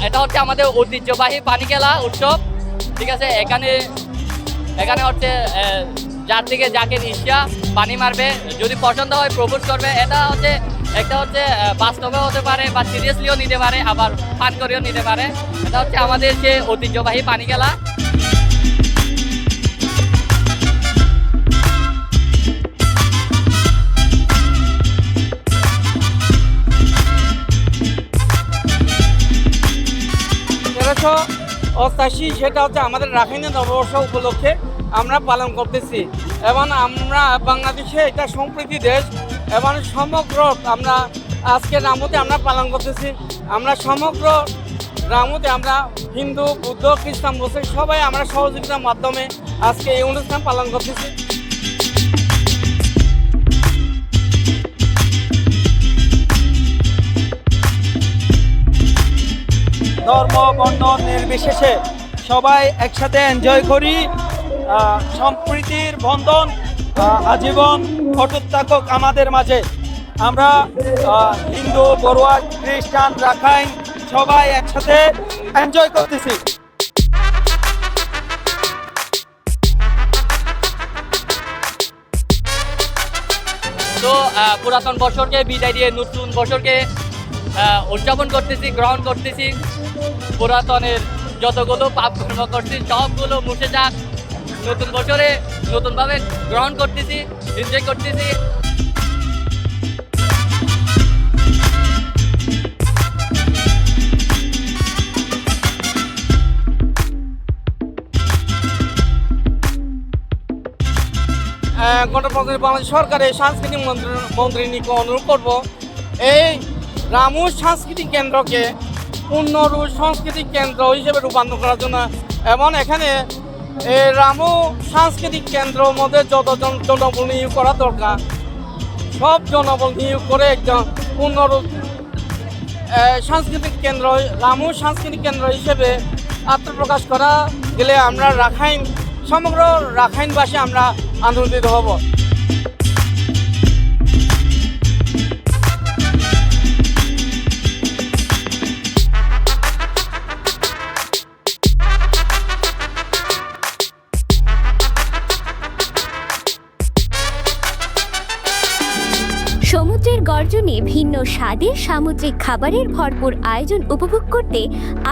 এটা হচ্ছে আমাদের ঐতিহ্যবাহী পানি খেলা উৎসব। ঠিক আছে, এখানে এখানে হচ্ছে যার থেকে যাকে ইচ্ছা পানি মারবে, যদি পছন্দ হয় প্রপোজ করবে। এটা হচ্ছে একটা হচ্ছে বাস্তবেও হতে পারে বা সিরিয়াসলিও নিতে পারে, আবার ফান করেও নিতে পারে। এটা হচ্ছে আমাদের যে ঐতিহ্যবাহী পানি খেলা। অষ্টাশি সেটা হচ্ছে আমাদের রাখাইন নববর্ষ উপলক্ষে আমরা পালন করতেছি এবং আমরা বাংলাদেশে এটা সম্প্রীতি দেশ এবং সমগ্র আমরা আজকে রামুতে আমরা পালন করতেছি। আমরা সমগ্র রামুতে আমরা হিন্দু বৌদ্ধ খ্রিস্টান মুসলিম সবাই আমরা সহযোগিতার মাধ্যমে আজকে এই অনুষ্ঠান পালন করতেছি। ধর্ম বর্ণ নির্বিশেষে সবাই একসাথে এনজয় করি। সম্প্রীতির বন্ধন আজীবন অটুট থাকুক আমাদের মাঝে। আমরা হিন্দু বড়ুয়া খ্রিস্টান রাখাইন সবাই একসাথে এনজয় করতেছি। তো পুরাতন বছরকে বিদায় দিয়ে নতুন বছরকে উদযাপন করতেছি, গ্রহণ করতেছি। পুরাতনের যতগুলো পাপ কর্ম করছি সবগুলো মুছে যাক, নতুন বছরে নতুনভাবে গ্রহণ করতেছি, এনজয় করতেছি। গণপ্রজাতন্ত্রী বাংলাদেশ সরকারের সাংস্কৃতিক মন্ত্রীকে অনুরোধ করব এই রামু সাংস্কৃতিক কেন্দ্রকে পূর্ণরূপ সাংস্কৃতিক কেন্দ্র হিসেবে রূপান্তর করার জন্য এবং এখানে এই রামু সাংস্কৃতিক কেন্দ্রের মধ্যে যতজন জনবল নিয়োগ করা দরকার সব জনবল নিয়োগ করে একজন পূর্ণরূপ সাংস্কৃতিক কেন্দ্র রামু সাংস্কৃতিক কেন্দ্র হিসেবে আত্মপ্রকাশ করা গেলে আমরা রাখাইন সমগ্র রাখাইনবাসী আমরা আনন্দিত হব। সমুদ্রের গর্জনে ভিন্ন স্বাদের সামুদ্রিক খাবারের ভরপুর আয়োজন উপভোগ করতে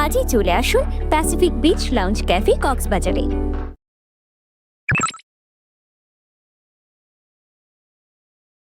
আজই চলে আসুন প্যাসিফিক বিচ লাউঞ্জ ক্যাফে কক্সবাজারে।